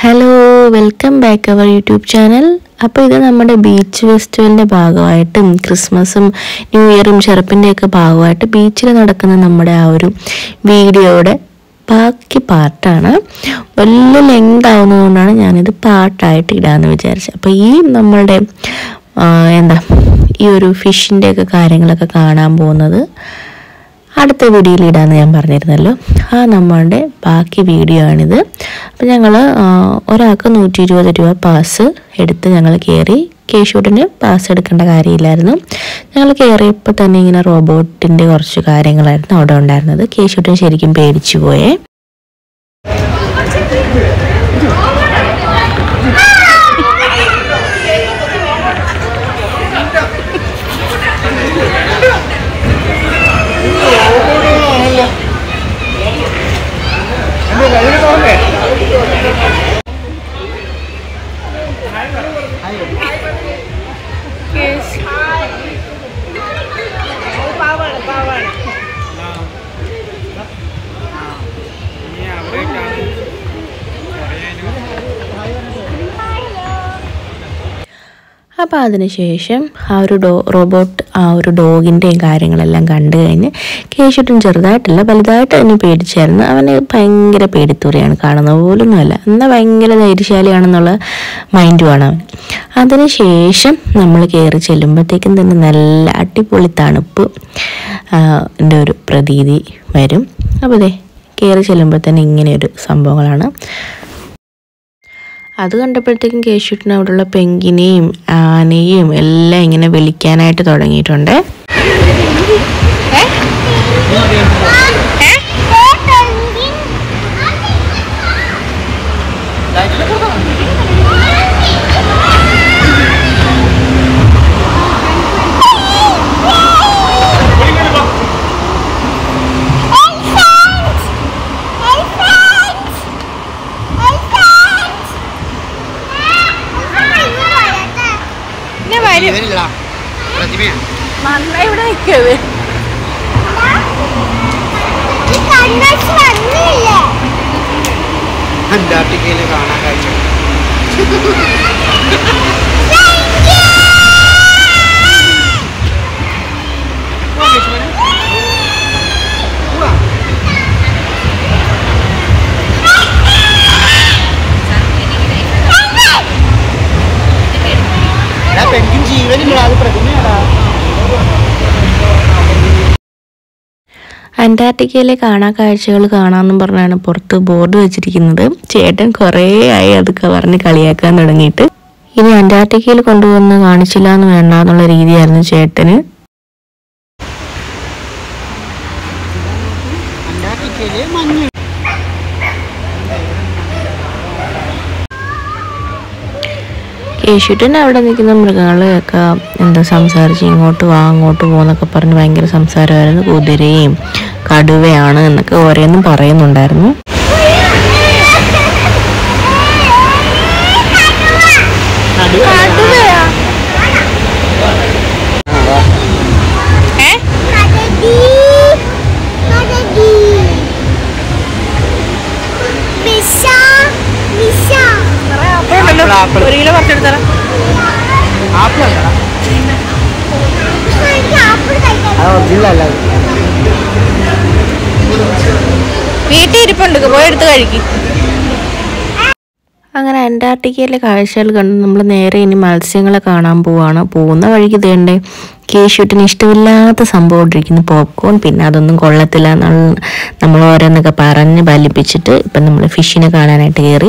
Hello, welcome back our YouTube channel. അപ്പോൾ ഇത് നമ്മുടെ ബീച്ച് ഫെസ്റ്റിവലിൻ്റെ ഭാഗമായിട്ടും ക്രിസ്മസും ന്യൂ ഇയറും ചെറുപ്പിൻ്റെയൊക്കെ ഭാഗമായിട്ട് ബീച്ചിൽ നടക്കുന്ന നമ്മുടെ ആ ഒരു വീഡിയോയുടെ ബാക്കി പാർട്ടാണ്. വലിയ ലെങ്ത് ആവുന്നതുകൊണ്ടാണ് ഞാനിത് പാർട്ടായിട്ട് ഇടാമെന്ന് വിചാരിച്ചത്. അപ്പോൾ ഈ നമ്മളുടെ ഈ ഒരു ഫിഷിൻ്റെയൊക്കെ കാര്യങ്ങളൊക്കെ കാണാൻ പോകുന്നത് അടുത്ത വീഡിയോയിൽ ഇടാമെന്ന് ഞാൻ പറഞ്ഞിരുന്നല്ലോ. നമ്മളുടെ ബാക്കി വീഡിയോ ആണിത്. അപ്പോൾ ഞങ്ങൾ ഒരാൾക്ക് 120 രൂപ പാസ് എടുത്ത് ഞങ്ങൾ കയറി. കേശൂട്ടിന് പാസ് എടുക്കേണ്ട കാര്യമില്ലായിരുന്നു. ഞങ്ങൾ കയറിയപ്പോൾ തന്നെ ഇങ്ങനെ റോബോട്ടിൻ്റെ കുറച്ച് കാര്യങ്ങളായിരുന്നു അവിടെ ഉണ്ടായിരുന്നത്. കേശൂട്ടിന് ശരിക്കും പേടിച്ചു പോയേ. അപ്പോൾ അതിനുശേഷം ആ ഒരു ഡോഗിൻ്റെയും കാര്യങ്ങളെല്ലാം കണ്ടു കഴിഞ്ഞ് കേശൂട്ടും ചെറുതായിട്ടല്ല വലുതായിട്ട് തന്നെ പേടിച്ചായിരുന്നു. അവന് ഭയങ്കര പേടിത്തൂറിയാണ്, കാണുന്നത് പോലൊന്നുമല്ല, എന്നാൽ ഭയങ്കര ധൈര്യശാലിയാണെന്നുള്ള മൈൻഡുമാണ് അവൻ. അതിനുശേഷം നമ്മൾ കയറി ചെല്ലുമ്പോഴത്തേക്കും തന്നെ നല്ല അടിപൊളി തണുപ്പ് ൻ്റെ ഒരു പ്രതീതി വരും. അപ്പോൾ അതെ കയറി ചെല്ലുമ്പോൾ തന്നെ ഇങ്ങനെയൊരു സംഭവങ്ങളാണ്. അത് കണ്ടപ്പോഴത്തേക്കും കേശൂട്ടിന് അവിടെയുള്ള പെങ്കിനെയും ആനയും എല്ലാം ഇങ്ങനെ വിളിക്കാനായിട്ട് തുടങ്ങിയിട്ടുണ്ട്. അന്റാർട്ടിക്കയില് കാണാൻ കാഴ്ച പെൻഗ്വിൻ ജീവനില്ല, അത് പ്രതിമയാടാ. അന്റാർട്ടിക്കയിലെ കാഴ്ചകൾ കാണാമെന്നും പറഞ്ഞാണ് പുറത്ത് ബോർഡ് വെച്ചിരിക്കുന്നത്. ചേട്ടൻ കുറേ ആയി അത് പറഞ്ഞ് കളിയാക്കാൻ തുടങ്ങിയിട്ട്. ഇനി അന്റാർട്ടിക്കയിൽ കൊണ്ടുവന്ന് കാണിച്ചില്ല എന്ന് വേണ്ട എന്നുള്ള രീതിയായിരുന്നു ചേട്ടന്. കേശൂട്ടൻ അവിടെ നിൽക്കുന്ന മൃഗങ്ങളെയൊക്കെ സംസാരിച്ച് ഇങ്ങോട്ട് വാ അങ്ങോട്ട് പോകുന്നൊക്കെ പറഞ്ഞ് ഭയങ്കര സംസാരമായിരുന്നു. കുതിരയും കടുവയാണ് എന്നൊക്കെ ഓരോന്നും പറയുന്നുണ്ടായിരുന്നു. ഒരു കിലോ പറിച്ചെടുത്താ വീട്ടിൽ ഇരിപ്പുണ്ട്, പോയി എടുത്ത് കഴിക്കും. അങ്ങനെ അന്റാർട്ടിക്കയിലെ കാഴ്ചകൾ കണ്ട് നമ്മൾ നേരെ ഇനി മത്സ്യങ്ങളെ കാണാൻ പോവാണ്. പോകുന്ന വഴിക്ക് തേണ്ടേ കേശൂട്ടിന് ഇഷ്ടമില്ലാത്ത സംഭവം ഇട്ടിരിക്കുന്നു, പോപ്കോൺ. പിന്നെ അതൊന്നും കൊള്ളത്തില്ല നമ്മൾ ഓരോന്നൊക്കെ പറഞ്ഞ് ബലിപ്പിച്ചിട്ട് ഇപ്പം നമ്മൾ ഫിഷിനെ കാണാനായിട്ട് കയറി.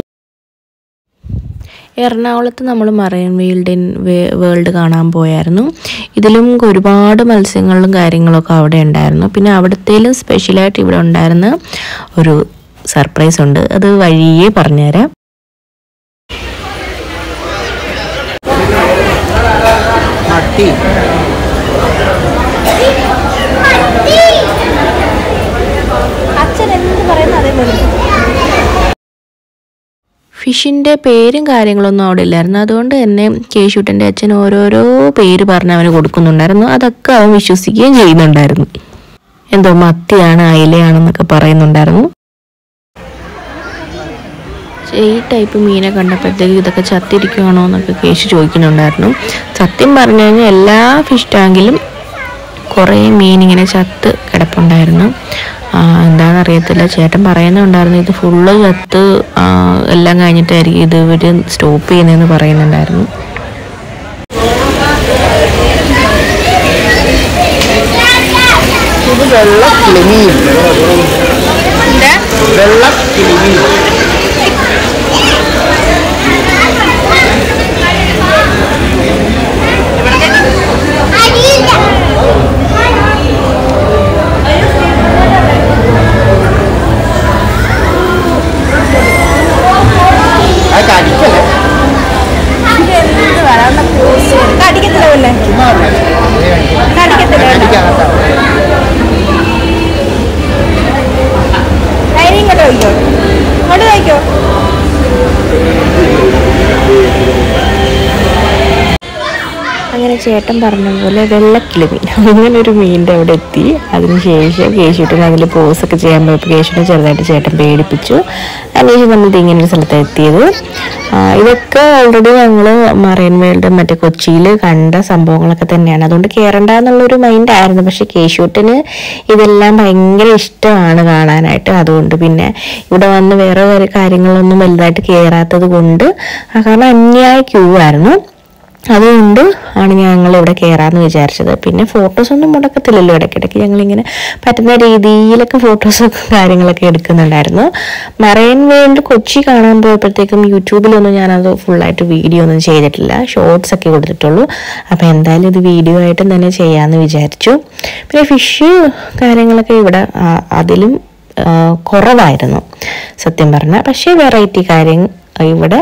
എറണാകുളത്ത് നമ്മൾ മറൈൻ വേൾഡ് കാണാൻ പോയായിരുന്നു. ഇതിലും ഒരുപാട് മത്സ്യങ്ങളും കാര്യങ്ങളൊക്കെ അവിടെ ഉണ്ടായിരുന്നു. പിന്നെ അവിടത്തേലും സ്പെഷ്യലായിട്ട് ഇവിടെ ഉണ്ടായിരുന്ന ഒരു സർപ്രൈസ് ഉണ്ട്, അത് വഴിയേ പറഞ്ഞുതരാം. അച്ഛൻ എന്ത് പറയുന്നു അതേപോലെ. ഫിഷിൻ്റെ പേരും കാര്യങ്ങളൊന്നും അവിടെ ഇല്ലായിരുന്നു. അതുകൊണ്ട് തന്നെ കേശൂട്ടൻ്റെ അച്ഛൻ ഓരോരോ പേര് പറഞ്ഞ് അവന് കൊടുക്കുന്നുണ്ടായിരുന്നു. അതൊക്കെ അവൻ വിശ്വസിക്കുകയും ചെയ്യുന്നുണ്ടായിരുന്നു. എന്തോ മത്തിയാണ് അയിലയാണെന്നൊക്കെ പറയുന്നുണ്ടായിരുന്നു. ഈ ടൈപ്പ് മീനെ കണ്ടപ്പോഴത്തേക്ക് ഇതൊക്കെ ചത്തിരിക്കുവാണോ എന്നൊക്കെ കേശു ചോദിക്കുന്നുണ്ടായിരുന്നു. സത്യം പറഞ്ഞു കഴിഞ്ഞാൽ എല്ലാ ഫിഷ് ടാങ്കിലും കുറേ മീൻ ഇങ്ങനെ ചത്ത് കിടപ്പുണ്ടായിരുന്നു. എന്താണെന്നറിയത്തില്ല, ചേട്ടൻ പറയുന്നുണ്ടായിരുന്നു ഇത് ഫുള്ള് ചത്ത് എല്ലാം കഴിഞ്ഞിട്ടായിരിക്കും ഇത് ഇവർ സ്റ്റോപ്പ് ചെയ്യുന്നതെന്ന് പറയുന്നുണ്ടായിരുന്നു. അങ്ങനെ ചേട്ടൻ പറഞ്ഞ പോലെ വെള്ളക്കിളിമീൻ അങ്ങനെ ഒരു മീനിൻ്റെ അവിടെ എത്തി. അതിനുശേഷം കേശുട്ടൻ അതിൽ പോസൊക്കെ ചെയ്യാൻ പോയപ്പോൾ കേശുവിനെ ചെറുതായിട്ട് ചേട്ടൻ പേടിപ്പിച്ചു. അതിനുശേഷം നമ്മൾ ഇങ്ങനെ ഒരു സ്ഥലത്താണ് എത്തിയത്. ഇതൊക്കെ ഓൾറെഡി ഞങ്ങൾ മറൈൻ വേൾഡ് മറ്റേ കൊച്ചിയിൽ കണ്ട സംഭവങ്ങളൊക്കെ തന്നെയാണ്. അതുകൊണ്ട് കയറണ്ട എന്നുള്ളൊരു മൈൻഡായിരുന്നു. പക്ഷെ കേശുട്ടന് ഇതെല്ലാം ഭയങ്കര ഇഷ്ടമാണ് കാണാനായിട്ട്. അതുകൊണ്ട് പിന്നെ ഇവിടെ വന്ന് വേറെ വേറെ കാര്യങ്ങളൊന്നും വലുതായിട്ട് കയറാത്തത് കൊണ്ട്, കാരണം അന്യായ ക്യൂ ആയിരുന്നു. അതുകൊണ്ട് ആണ് ഞങ്ങൾ ഇവിടെ കയറാമെന്ന് വിചാരിച്ചത്. പിന്നെ ഫോട്ടോസൊന്നും മുടക്കത്തില്ലല്ലോ, ഇടയ്ക്കിടയ്ക്ക് ഞങ്ങളിങ്ങനെ പറ്റുന്ന രീതിയിലൊക്കെ ഫോട്ടോസൊക്കെ കാര്യങ്ങളൊക്കെ എടുക്കുന്നുണ്ടായിരുന്നു. മറൈൻ വേൾഡ് കൊച്ചി കാണാൻ പോയപ്പോഴത്തേക്കും യൂട്യൂബിലൊന്നും ഞാനത് ഫുള്ളായിട്ട് വീഡിയോ ഒന്നും ചെയ്തിട്ടില്ല, ഷോർട്സ് ഒക്കെ കൊടുത്തിട്ടുള്ളൂ. അപ്പോൾ എന്തായാലും ഇത് വീഡിയോ ആയിട്ടും തന്നെ ചെയ്യാമെന്ന് വിചാരിച്ചു. പിന്നെ ഫിഷ് കാര്യങ്ങളൊക്കെ ഇവിടെ അതിലും കുറവായിരുന്നു സത്യം പറഞ്ഞാൽ. പക്ഷേ വെറൈറ്റി കാര്യം ഇവിടെ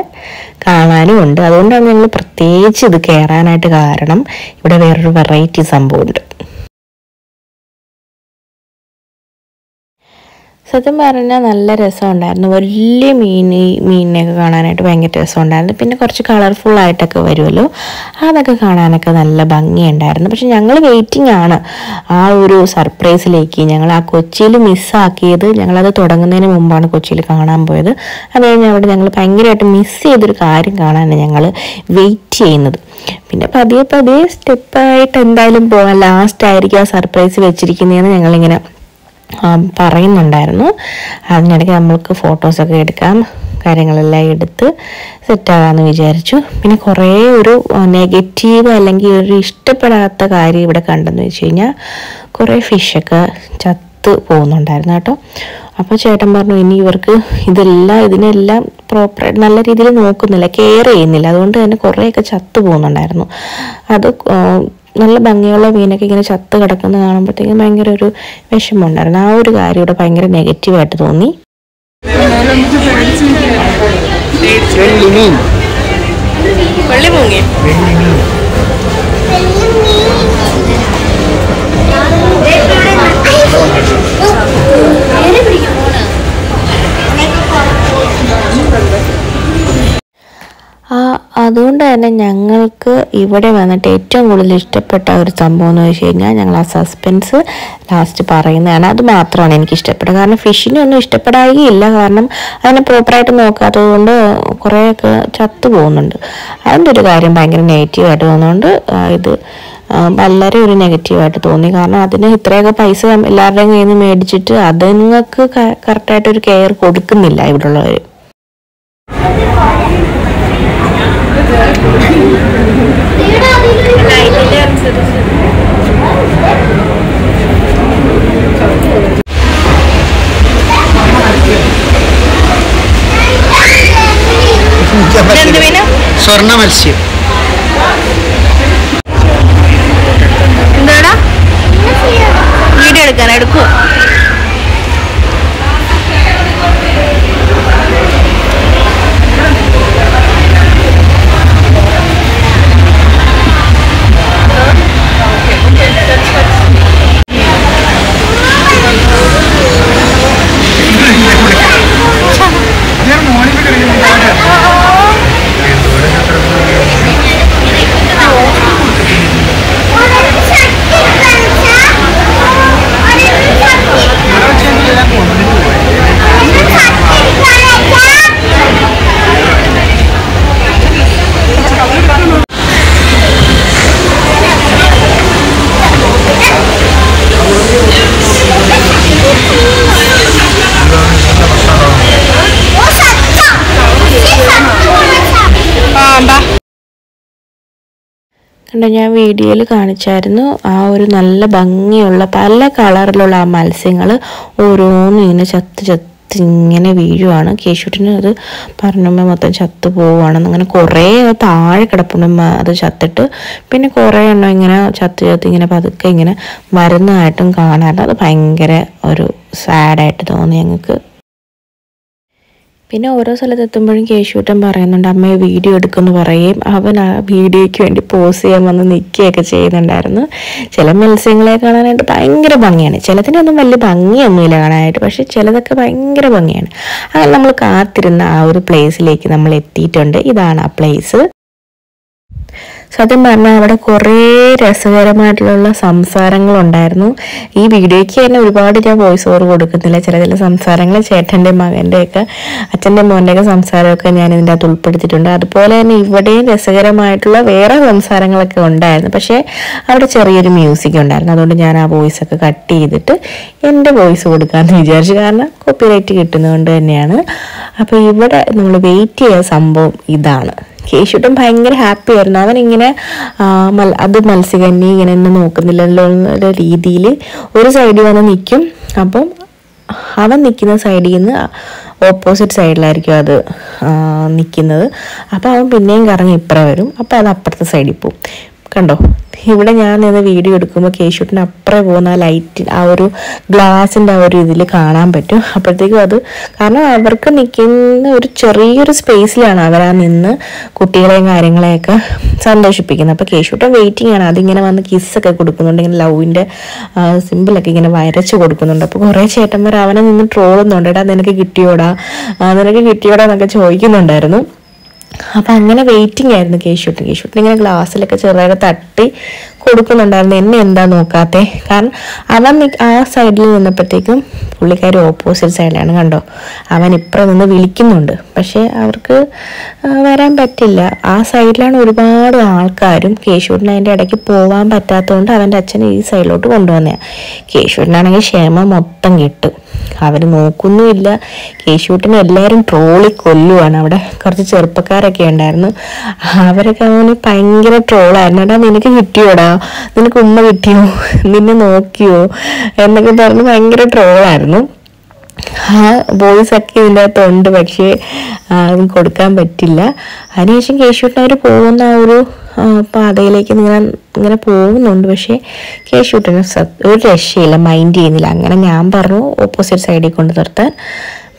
കാണാനും ഉണ്ട്. അതുകൊണ്ടാണ് ഞങ്ങൾ പ്രത്യേകിച്ച് ഇത് കയറാനായിട്ട് കാരണം. ഇവിടെ വേറൊരു വെറൈറ്റി സംഭവമുണ്ട്. സത്യം പറഞ്ഞാൽ നല്ല രസമുണ്ടായിരുന്നു. വലിയ മീനിനെയൊക്കെ കാണാനായിട്ട് ഭയങ്കര രസമുണ്ടായിരുന്നു. പിന്നെ കുറച്ച് കളർഫുള്ളായിട്ടൊക്കെ വരുമല്ലോ, അതൊക്കെ കാണാനൊക്കെ നല്ല ഭംഗിയുണ്ടായിരുന്നു. പക്ഷെ ഞങ്ങൾ വെയിറ്റിംഗ് ആണ് ആ ഒരു സർപ്രൈസിലേക്ക്. ഞങ്ങൾ ആ കൊച്ചിയിൽ മിസ്സാക്കിയത്, ഞങ്ങളത് തുടങ്ങുന്നതിന് മുമ്പാണ് കൊച്ചിയിൽ കാണാൻ പോയത്. അത് കഴിഞ്ഞ് അവിടെ ഞങ്ങൾ ഭയങ്കരമായിട്ട് മിസ് ചെയ്തൊരു കാര്യം കാണാനാണ് ഞങ്ങൾ വെയിറ്റ് ചെയ്യുന്നത്. പിന്നെ പതിയെ സ്റ്റെപ്പായിട്ട് എന്തായാലും പോകാം, ലാസ്റ്റ് ആയിരിക്കും ആ സർപ്രൈസ് വെച്ചിരിക്കുന്നതെന്ന് ഞങ്ങളിങ്ങനെ പറയുന്നുണ്ടായിരുന്നു. അതിനിടയ്ക്ക് നമ്മൾക്ക് ഫോട്ടോസൊക്കെ എടുക്കാം, കാര്യങ്ങളെല്ലാം എടുത്ത് സെറ്റാകാമെന്ന് വിചാരിച്ചു. പിന്നെ കുറേ ഒരു നെഗറ്റീവ് അല്ലെങ്കിൽ ഒരു ഇഷ്ടപ്പെടാത്ത കാര്യം ഇവിടെ കണ്ടെന്ന് വെച്ച് കഴിഞ്ഞാൽ കുറേ ഫിഷൊക്കെ ചത്ത് പോകുന്നുണ്ടായിരുന്നു കേട്ടോ. അപ്പോൾ ചേട്ടൻ പറഞ്ഞു ഇനി ഇവർക്ക് ഇതിനെല്ലാം പ്രോപ്പറായിട്ട് നല്ല രീതിയിൽ നോക്കുന്നില്ല, കെയർ ചെയ്യുന്നില്ല, അതുകൊണ്ട് തന്നെ കുറേയൊക്കെ ചത്ത് പോകുന്നുണ്ടായിരുന്നു. അത് നല്ല ഭംഗിയുള്ള മീനൊക്കെ ഇങ്ങനെ ചത്ത് കിടക്കുന്നത് കാണുമ്പോഴത്തേക്കും ഭയങ്കര ഒരു വിഷമമുണ്ടായിരുന്നു. ആ ഒരു കാര്യം ഇവിടെ ഭയങ്കര നെഗറ്റീവായിട്ട് തോന്നി. അതുകൊണ്ട് തന്നെ ഞങ്ങൾക്ക് ഇവിടെ വന്നിട്ട് ഏറ്റവും കൂടുതൽ ഇഷ്ടപ്പെട്ട ഒരു സംഭവം എന്ന് വെച്ച് കഴിഞ്ഞാൽ ഞങ്ങൾ ആ സസ്പെൻസ് ലാസ്റ്റ് പറയുന്നതാണ്. അത് മാത്രമാണ് എനിക്ക് ഇഷ്ടപ്പെട്ടത്. കാരണം ഫിഷിനെ ഒന്നും ഇഷ്ടപ്പെടാതെയില്ല, കാരണം അതിനെ പ്രോപ്പറായിട്ട് നോക്കാത്തത് കൊണ്ട് കുറേയൊക്കെ ചത്തു പോകുന്നുണ്ട്. അതിൻ്റെ ഒരു കാര്യം ഭയങ്കര നെഗറ്റീവായിട്ട് തോന്നുന്നുണ്ട്. ഇത് വളരെ ഒരു നെഗറ്റീവായിട്ട് തോന്നി. കാരണം അതിന് ഇത്രയൊക്കെ പൈസ എല്ലാവരുടെയും കയ്യിൽ നിന്ന് മേടിച്ചിട്ട് അതുങ്ങൾക്ക് കറക്റ്റായിട്ടൊരു കെയർ കൊടുക്കുന്നില്ല ഇവിടെയുള്ളവർ. സ്വർണ്ണ മത്സ്യം എന്താടാ വീഡിയോ എടുക്കുവോ? കണ്ടോ, ഞാൻ വീഡിയോയിൽ കാണിച്ചായിരുന്നു ആ ഒരു നല്ല ഭംഗിയുള്ള പല കളറിലുള്ള ആ മത്സ്യങ്ങൾ ഓരോന്നും ഇങ്ങനെ ചത്ത് ഇങ്ങനെ വീഴുവാണ്. കേശുട്ടിന് അത് പറഞ്ഞുമ്പോൾ മൊത്തം ചത്തു പോവുകയാണെന്ന്. അങ്ങനെ കുറേ താഴെ കിടപ്പുണ്ട് അത് ചത്തിട്ട്. പിന്നെ കുറേ എണ്ണം ഇങ്ങനെ ചത്ത് ഇങ്ങനെ പതുക്കെ ഇങ്ങനെ വരുന്നതായിട്ടും കാണാറുണ്ട്. അത് ഭയങ്കര ഒരു സാഡായിട്ട് തോന്നി ഞങ്ങൾക്ക്. പിന്നെ ഓരോ സ്ഥലത്തെത്തുമ്പോഴും കേശുട്ടൻ പറയുന്നുണ്ട് അമ്മയെ വീഡിയോ എടുക്കുമെന്ന് പറയുകയും അവൻ ആ വീഡിയോയ്ക്ക് വേണ്ടി പോസ് ചെയ്യാൻ വന്ന് നിൽക്കുകയൊക്കെ ചെയ്യുന്നുണ്ടായിരുന്നു. ചില മത്സ്യങ്ങളെ കാണാനായിട്ട് ഭയങ്കര ഭംഗിയാണ്, ചിലതിനൊന്നും വലിയ ഭംഗിയൊന്നുമില്ല കാണാനായിട്ട്, പക്ഷെ ചിലതൊക്കെ ഭയങ്കര ഭംഗിയാണ്. അങ്ങനെ നമ്മൾ കാത്തിരുന്ന ആ ഒരു പ്ലേസിലേക്ക് നമ്മൾ എത്തിയിട്ടുണ്ട്. ഇതാണ് ആ പ്ലേസ്. സത്യം പറഞ്ഞാൽ അവിടെ കുറേ രസകരമായിട്ടുള്ള സംസാരങ്ങളുണ്ടായിരുന്നു. ഈ വീഡിയോയ്ക്ക് തന്നെ ഒരുപാട് ഞാൻ വോയിസ് ഓവർ കൊടുക്കുന്നില്ല. ചില സംസാരങ്ങൾ ചേട്ടൻ്റെ മകൻ്റെയൊക്കെ അച്ഛൻ്റെ മോൻ്റെയൊക്കെ സംസാരമൊക്കെ ഞാൻ ഇതിൻ്റെ അകത്ത് ഉൾപ്പെടുത്തിയിട്ടുണ്ട്. അതുപോലെ തന്നെ ഇവിടെയും രസകരമായിട്ടുള്ള വേറെ സംസാരങ്ങളൊക്കെ ഉണ്ടായിരുന്നു. പക്ഷേ അവിടെ ചെറിയൊരു മ്യൂസിക് ഉണ്ടായിരുന്നു. അതുകൊണ്ട് ഞാൻ ആ വോയിസൊക്കെ കട്ട് ചെയ്തിട്ട് എൻ്റെ വോയിസ് കൊടുക്കാമെന്ന് വിചാരിച്ചു. കാരണം കോപ്പിറൈറ്റ് കിട്ടുന്നതുകൊണ്ട് തന്നെയാണ്. അപ്പോൾ ഇവിടെ നമ്മൾ വെയിറ്റ് ചെയ്യുന്ന സംഭവം ഇതാണ്. കേശുട്ടൻ ഭയങ്കര ഹാപ്പി ആയിരുന്നു. അവനിങ്ങനെ അത് മത്സ്യകന്യെ ഇങ്ങനെ എന്നെ നോക്കുന്നില്ലല്ലോ എന്നുള്ള രീതിയിൽ ഒരു സൈഡിൽ വന്ന് നിൽക്കും. അപ്പം അവൻ നിൽക്കുന്ന സൈഡിൽ നിന്ന് ഓപ്പോസിറ്റ് സൈഡിലായിരിക്കും അത് നിൽക്കുന്നത്. അപ്പോൾ അവൻ പിന്നെയും കറങ്ങി ഇപ്പുറം വരും. അപ്പോൾ അത് അപ്പുറത്തെ സൈഡിൽ പോവും. കണ്ടോ, ഇവിടെ ഞാൻ നിന്ന് വീഡിയോ എടുക്കുമ്പോൾ കേശുട്ടിന് അപ്പുറം പോകുന്ന ആ ലൈറ്റ് ആ ഒരു ഗ്ലാസിൻ്റെ ആ ഒരു ഇതിൽ കാണാൻ പറ്റും. അപ്പോഴത്തേക്കും അത് കാരണം അവർക്ക് നിൽക്കുന്ന ഒരു ചെറിയൊരു സ്പേസിലാണ് അവരാ നിന്ന് കുട്ടികളെയും കാര്യങ്ങളെയൊക്കെ സന്തോഷിപ്പിക്കുന്നത്. അപ്പോൾ കേശുട്ടൻ വെയിറ്റിംഗ് ആണ്. അതിങ്ങനെ വന്ന് കിസ്സൊക്കെ കൊടുക്കുന്നുണ്ട്, ഇങ്ങനെ ലവിൻ്റെ സിമ്പിളൊക്കെ ഇങ്ങനെ വരച്ച് കൊടുക്കുന്നുണ്ട്. അപ്പോൾ കുറേ ചേട്ടന്മാർ അവനെ നിന്ന് ട്രോളുന്നുണ്ട്, എടാ നിനക്ക് കിട്ടിയോടാ എന്നൊക്കെ ചോദിക്കുന്നുണ്ടായിരുന്നു. അപ്പം അങ്ങനെ വെയിറ്റിംഗ് ആയിരുന്നു കേശുട്ടിന് ഇങ്ങനെ ഗ്ലാസ്സിലൊക്കെ ചെറുതായിട്ട് തട്ടി കൊടുക്കുന്നുണ്ടായിരുന്നു. എന്നെ എന്താ നോക്കാത്തേ? കാരണം അവൻ ആ സൈഡിൽ നിന്നപ്പോഴത്തേക്കും പുള്ളിക്കാർ ഓപ്പോസിറ്റ് സൈഡിലാണ്. കണ്ടോ, അവൻ ഇപ്പുറം നിന്ന് വിളിക്കുന്നുണ്ട്, പക്ഷേ അവർക്ക് വരാൻ പറ്റില്ല. ആ സൈഡിലാണ് ഒരുപാട് ആൾക്കാരും. കേശുട്ടിന് അതിൻ്റെ ഇടയ്ക്ക് പോകാൻ പറ്റാത്തതുകൊണ്ട് അവൻ്റെ അച്ഛൻ ഈ സൈഡിലോട്ട് കൊണ്ടുവന്നതാണ്. കേശുട്ടിനാണെങ്കിൽ ക്ഷമ മൊത്തം കിട്ടും. അവർ നോക്കുന്നുമില്ല. കേശുട്ടിനെ എല്ലാവരും ട്രോളി കൊല്ലുവാണ്. അവിടെ കുറച്ച് ചെറുപ്പക്കാരൊക്കെ ഉണ്ടായിരുന്നു. അവരൊക്കെ അവന് ഭയങ്കര ട്രോളായിരുന്നു. എടാ നിനക്ക് കിട്ടിയോടാ, നിനക്ക് ഉമ്മ കിട്ടിയോ, നിന്നെ നോക്കിയോ എന്നൊക്കെ പറഞ്ഞ് ഭയങ്കര ട്രോളായിരുന്നു. ആ വോയിസ് ഒക്കെ ഇതിൻ്റെ അകത്തുണ്ട്, പക്ഷേ അതും കൊടുക്കാൻ പറ്റില്ല. അതിനുശേഷം കേശുട്ടിന് അവർ പോകുന്ന ആ ഒരു പാതയിലേക്ക് ഇങ്ങനെ പോകുന്നുണ്ട്. പക്ഷേ കേശുട്ടിന് ഒരു രക്ഷയില്ല, മൈൻഡ് ചെയ്യുന്നില്ല. അങ്ങനെ ഞാൻ പറഞ്ഞു ഓപ്പോസിറ്റ് സൈഡിൽ കൊണ്ട് നിർത്താൻ.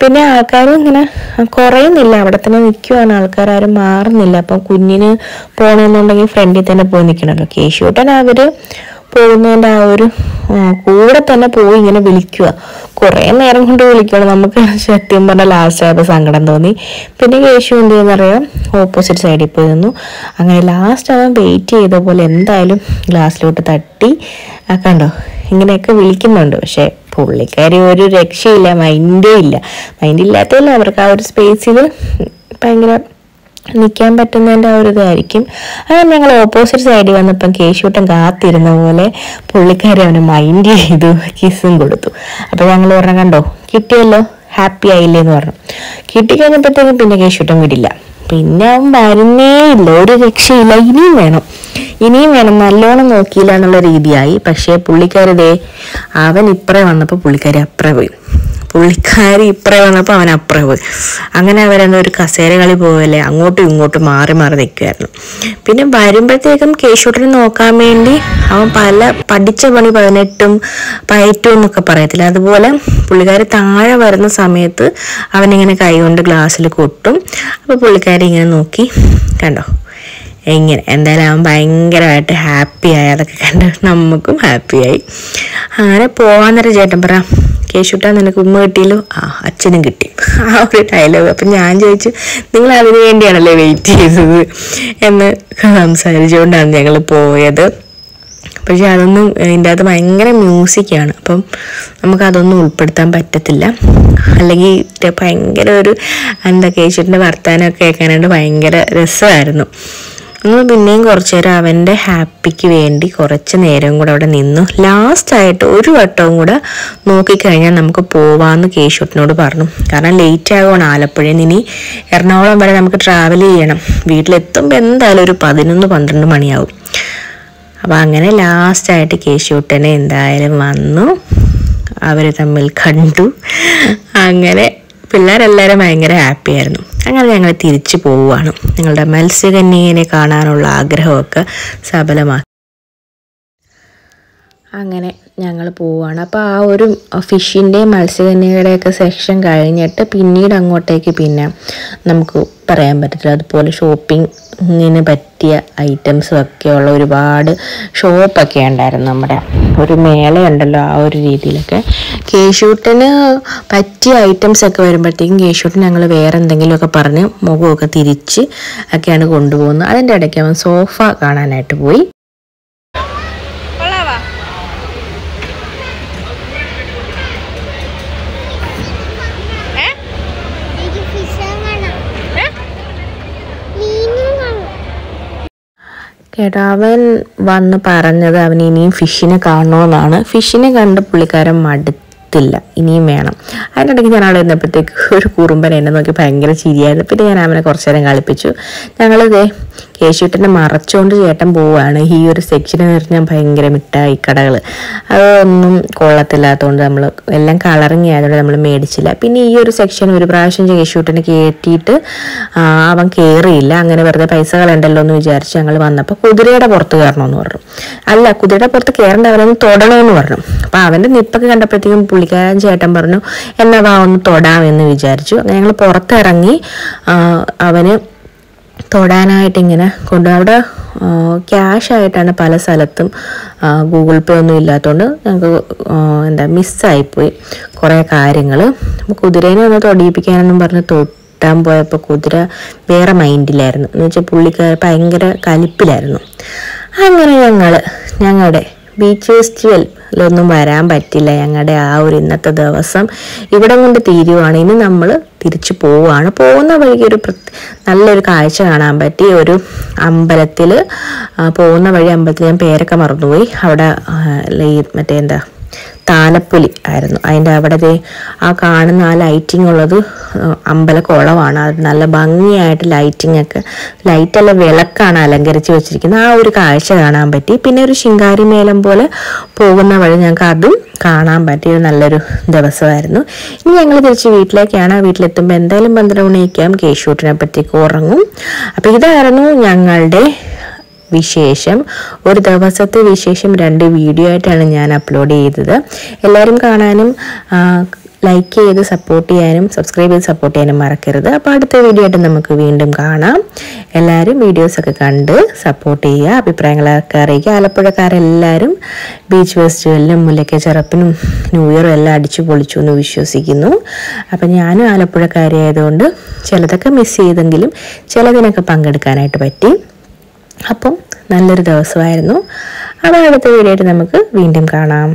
പിന്നെ ആൾക്കാരും ഇങ്ങനെ കുറയുന്നില്ല, അവിടെ തന്നെ നിൽക്കുവാണ്. ആൾക്കാരും മാറുന്നില്ല. അപ്പം കുഞ്ഞിന് പോകണമെന്നുണ്ടെങ്കിൽ ഫ്രണ്ടിൽ തന്നെ പോയി നിൽക്കണമല്ലോ. കേശുട്ടൻ അവർ പോകുന്നതിൻ്റെ ആ ഒരു കൂടെ തന്നെ പോയി ഇങ്ങനെ വിളിക്കുക. കുറേ നേരം കൊണ്ട് വിളിക്കണം. നമുക്ക് സത്യം പറഞ്ഞാൽ ലാസ്റ്റ് ആയപ്പോൾ സങ്കടം തോന്നി. പിന്നെ കേശു എന്ത് ചെയ്യുന്നറിയാം, ഓപ്പോസിറ്റ് സൈഡിൽ പോയി നിന്നു. അങ്ങനെ ലാസ്റ്റ് അവൻ വെയിറ്റ് ചെയ്ത പോലെ എന്തായാലും ഗ്ലാസ്സിലോട്ട് തട്ടി. കണ്ടോ, ഇങ്ങനെയൊക്കെ വിളിക്കുന്നുണ്ട്. പക്ഷേ പുള്ളിക്കാരി ഒരു രക്ഷയില്ല, മൈൻഡില്ലാത്തതല്ല, അവർക്ക് ആ ഒരു സ്പേസിൽ ഭയങ്കര നിൽക്കാൻ പറ്റുന്നതിൻ്റെ ആ ഒരു ഇതായിരിക്കും. അങ്ങനെ ഞങ്ങൾ ഓപ്പോസിറ്റ് സൈഡിൽ വന്നപ്പം കേശുട്ടൻ കാത്തിരുന്ന പോലെ പുള്ളിക്കാരി അവന് മൈൻഡ് ചെയ്തു, കിസ്സും കൊടുത്തു. അപ്പോൾ ഞങ്ങൾ പറഞ്ഞു, കണ്ടോ കിട്ടിയല്ലോ, ഹാപ്പി ആയില്ലേ എന്ന് പറഞ്ഞു. കിട്ടിക്കഴിഞ്ഞപ്പോഴത്തേക്കും പിന്നെ കേശുട്ടൻ വിടില്ല. പിന്നെ അവൻ വരുന്നേ ഇല്ല, ഒരു രക്ഷയില്ല. ഇനിയും വേണം നല്ലോണം നോക്കിയില്ല എന്നുള്ള രീതിയായി. പക്ഷേ പുള്ളിക്കാരി അവൻ ഇപ്പറേ വന്നപ്പോൾ പുള്ളിക്കാരി അപ്പുറേ പോയി, അവൻ അപ്പുറേ പോയി. അങ്ങനെ അവരെന്തോ ഒരു കസേര കളി പോവല്ലേ, അങ്ങോട്ടും ഇങ്ങോട്ടും മാറി നിൽക്കുമായിരുന്നു. പിന്നെ വരുമ്പോഴത്തേക്കും കേശുട്ടിനെ നോക്കാൻ വേണ്ടി അവൻ പഠിച്ച പണി 18 പയറ്റും എന്നൊക്കെ പറയത്തില്ല, അതുപോലെ പുള്ളിക്കാരി താഴെ വരുന്ന സമയത്ത് അവനിങ്ങനെ കൈകൊണ്ട് ഗ്ലാസ്സിൽ കൊട്ടും. അപ്പോൾ പുള്ളിക്കാരി ഇങ്ങനെ നോക്കി. കണ്ടോ, എങ്ങനെ എന്തായാലും അവൻ ഭയങ്കരമായിട്ട് ഹാപ്പിയായി. അതൊക്കെ കണ്ട് നമുക്കും ഹാപ്പിയായി. അങ്ങനെ പോവാൻ നേരം ചേട്ടൻ പറ, കേശുട്ടാ നിനക്ക് ഉമ്മ കിട്ടിയല്ലോ, അച്ഛനും കിട്ടി, ആ ഒരു ഡയലോഗ്. അപ്പം ഞാൻ ചോദിച്ചു, നിങ്ങൾ അതിനു വേണ്ടിയാണല്ലേ വെയിറ്റ് ചെയ്തത് എന്ന് സംസാരിച്ചുകൊണ്ടാണ് ഞങ്ങൾ പോയത്. പക്ഷെ അതൊന്നും ഇതിൻ്റെ അകത്ത് ഭയങ്കര മ്യൂസിക്കാണ്, അപ്പം നമുക്കതൊന്നും ഉൾപ്പെടുത്താൻ പറ്റത്തില്ല. അല്ലെങ്കിൽ ഭയങ്കര ഒരു കേശുട്ടിൻ്റെ വർത്താനമൊക്കെ കേൾക്കാനായിട്ട് ഭയങ്കര രസമായിരുന്നു. നമ്മൾ പിന്നെയും കുറച്ചു നേരം അവൻ്റെ ഹാപ്പിക്ക് വേണ്ടി കുറച്ച് നേരം കൂടെ അവിടെ നിന്നു. ലാസ്റ്റായിട്ട് ഒരു വട്ടവും കൂടെ നോക്കിക്കഴിഞ്ഞാൽ നമുക്ക് പോവാമെന്ന് കേശുട്ടിനോട് പറഞ്ഞു. കാരണം ലേറ്റ് ആകുവാണ്, ആലപ്പുഴയിൽ നിന്ന് ഇനി എറണാകുളം വരെ നമുക്ക് ട്രാവൽ ചെയ്യണം. വീട്ടിലെത്തുമ്പോൾ എന്തായാലും ഒരു 11-12 മണിയാവും. അപ്പോൾ അങ്ങനെ ലാസ്റ്റായിട്ട് കേശൂട്ടനെ എന്തായാലും വന്നു, അവർ തമ്മിൽ കണ്ടു. അങ്ങനെ പിള്ളേരെല്ലാവരും ഭയങ്കര ഹാപ്പി ആയിരുന്നു. അങ്ങനെ ഞങ്ങൾ തിരിച്ചു പോവുകയാണ്. ഞങ്ങളുടെ മത്സ്യകന്യകനെ കാണാനുള്ള ആഗ്രഹമൊക്കെ സഫലമാക്കി. അങ്ങനെ ഞങ്ങൾ പോവുകയാണ്. അപ്പോൾ ആ ഒരു ഫിഷിൻ്റെയും മത്സ്യകന്യകയുടെയൊക്കെ സെക്ഷൻ കഴിഞ്ഞിട്ട് പിന്നീട് അങ്ങോട്ടേക്ക് പിന്നെ നമുക്ക് പറയാൻ പറ്റത്തില്ല. അതുപോലെ ഷോപ്പിങ്ങിന് പറ്റിയ ഐറ്റംസും ഒക്കെയുള്ള ഒരുപാട് ഷോപ്പൊക്കെ ഉണ്ടായിരുന്നു. നമ്മുടെ ഒരു മേളയുണ്ടല്ലോ, ആ ഒരു രീതിയിലൊക്കെ കേശൂട്ടന് പറ്റിയ ഐറ്റംസ് ഒക്കെ വരുമ്പോഴത്തേക്കും കേശൂട്ടൻ ഞങ്ങൾ വേറെ എന്തെങ്കിലുമൊക്കെ പറഞ്ഞ് മുഖമൊക്കെ തിരിച്ച് ഒക്കെയാണ് കൊണ്ടുപോകുന്നത്. അതിൻ്റെ ഇടയ്ക്ക് അവൻ സോഫ കാണാനായിട്ട് പോയി. കേട്ടോ, അവൻ വന്ന് പറഞ്ഞത് അവൻ ഇനിയും ഫിഷിനെ കാണണമെന്നാണ്. ഫിഷിനെ കണ്ട് പുള്ളിക്കാരൻ മടുത്തില്ല, ഇനിയും വേണം. അതിൻ്റെ ഇടയ്ക്ക് ഞാൻ അവിടെ ഇരുന്നപ്പോഴത്തേക്ക് ഒരു കുറുമ്പൻ എന്നെ നോക്കി ഭയങ്കര ചിരിയായിരുന്നു. പിന്നെ ഞാൻ അവനെ കുറച്ച് നേരം കളിപ്പിച്ചു. ഞങ്ങളിതേ കേശൂട്ടനെ മറച്ചുകൊണ്ട് ചേട്ടൻ പോവുകയാണ്. ഈ ഒരു സെക്ഷന് നിറഞ്ഞാൽ ഭയങ്കര മിഠായി കടകൾ, അതൊന്നും കൊള്ളത്തില്ലാത്തതുകൊണ്ട് നമ്മൾ എല്ലാം കളറിങ് ആയതുകൊണ്ട് നമ്മൾ മേടിച്ചില്ല. പിന്നെ ഈ ഒരു സെക്ഷൻ ഒരു പ്രാവശ്യം കേശൂട്ടനെ കയറ്റിയിട്ട് അവൻ കയറിയില്ല. അങ്ങനെ വെറുതെ പൈസ കളയണ്ടല്ലോ എന്ന് വിചാരിച്ച് ഞങ്ങൾ വന്നപ്പോൾ കുതിരയുടെ പുറത്ത് കയറണമെന്ന് പറഞ്ഞു. അല്ല, കുതിരയുടെ പുറത്ത് കയറേണ്ട, അവനൊന്ന് തൊടണമെന്ന് പറഞ്ഞു. അപ്പോൾ അവൻ്റെ നിപ്പൊക്കെ കണ്ടപ്പോഴത്തേക്കും പുള്ളിക്കാരൻ ചേട്ടൻ പറഞ്ഞു എന്നാ വാ ഒന്ന് തൊടാമെന്ന് വിചാരിച്ചു. അങ്ങനെ ഞങ്ങൾ പുറത്തിറങ്ങി അവന് തൊടാനായിട്ട് ഇങ്ങനെ അവിടെ ക്യാഷായിട്ടാണ് പല സ്ഥലത്തും, ഗൂഗിൾ പേ ഒന്നും ഇല്ലാത്തതുകൊണ്ട് ഞങ്ങൾക്ക് മിസ്സായിപ്പോയി കുറേ കാര്യങ്ങൾ. അപ്പോൾ കുതിരേനെ ഒന്ന് തൊടിയിപ്പിക്കാനൊന്നും പറഞ്ഞ് തൊട്ടാൻ പോയപ്പോൾ കുതിര വേറെ മൈൻഡിലായിരുന്നു. എന്ന് വെച്ചാൽ പുള്ളിക്കാർ ഭയങ്കര കലിപ്പിലായിരുന്നു. അങ്ങനെ ഞങ്ങളുടെ ബീച്ച് ഫെസ്റ്റിവലിലൊന്നും വരാൻ പറ്റില്ല. ഞങ്ങളുടെ ആ ഒരു ഇന്നത്തെ ദിവസം ഇവിടെ കൊണ്ട് തീരുവാണ്. ഇനി നമ്മൾ തിരിച്ചു പോവുകയാണ്. പോകുന്ന വഴിക്ക് നല്ലൊരു കാഴ്ച കാണാൻ പറ്റി. ഒരു അമ്പലത്തിൽ പോകുന്ന വഴി, അമ്പലത്തിൽ ഞാൻ പേരൊക്കെ മറന്നുപോയി, അവിടെ മറ്റേ താലപ്പൊലി ആയിരുന്നു. അതിൻ്റെ അവിടെ ആ കാണുന്ന ആ ലൈറ്റിംഗ് ഉള്ളത് അമ്പലക്കുളമാണ്. അത് നല്ല ഭംഗിയായിട്ട് ലൈറ്റല്ല വിളക്കാണ് അലങ്കരിച്ച് വെച്ചിരിക്കുന്നത്. ആ ഒരു കാഴ്ച കാണാൻ പറ്റി. പിന്നെ ഒരു ശിങ്കാരി മേളം പോലെ പോകുന്ന വഴി ഞങ്ങൾക്ക് അതും കാണാൻ പറ്റിയ നല്ലൊരു ദിവസമായിരുന്നു. ഇനി ഞങ്ങൾ തിരിച്ച് വീട്ടിലേക്കാണ്. വീട്ടിലെത്തുമ്പോൾ എന്തായാലും 12 മണിയൊക്കെയാകും. കേശൂട്ടിനെ പറ്റിയൊക്കെ ഉറങ്ങും. അപ്പോൾ ഇതായിരുന്നു ഞങ്ങളുടെ വിശേഷം. ഒരു ദിവസത്തെ വിശേഷം 2 വീഡിയോ ആയിട്ടാണ് ഞാൻ അപ്ലോഡ് ചെയ്തത്. എല്ലാവരും കാണാനും ലൈക്ക് ചെയ്ത് സപ്പോർട്ട് ചെയ്യാനും സബ്സ്ക്രൈബ് ചെയ്ത് സപ്പോർട്ട് ചെയ്യാനും മറക്കരുത്. അപ്പോൾ അടുത്ത വീഡിയോ ആയിട്ട് നമുക്ക് വീണ്ടും കാണാം. എല്ലാവരും വീഡിയോസൊക്കെ കണ്ട് സപ്പോർട്ട് ചെയ്യുക, അഭിപ്രായങ്ങളൊക്കെ അറിയിക്കുക. ആലപ്പുഴക്കാരെല്ലാവരും ബീച്ച് ഫെസ്റ്റിവലിനും മുല്ലയ്ക്കച്ചറപ്പിനും ന്യൂ ഇയറും എല്ലാം അടിച്ചു പൊളിച്ചു എന്ന് വിശ്വസിക്കുന്നു. അപ്പം ഞാനും ആലപ്പുഴക്കാരിയായതുകൊണ്ട് ചിലതൊക്കെ മിസ് ചെയ്തെങ്കിലും ചിലതിനൊക്കെ പങ്കെടുക്കാനായിട്ട് പറ്റി. അപ്പം നല്ലൊരു ദിവസമായിരുന്നു. അപ്പോൾ അടുത്ത വീഡിയോ ആയിട്ട് നമുക്ക് വീണ്ടും കാണാം.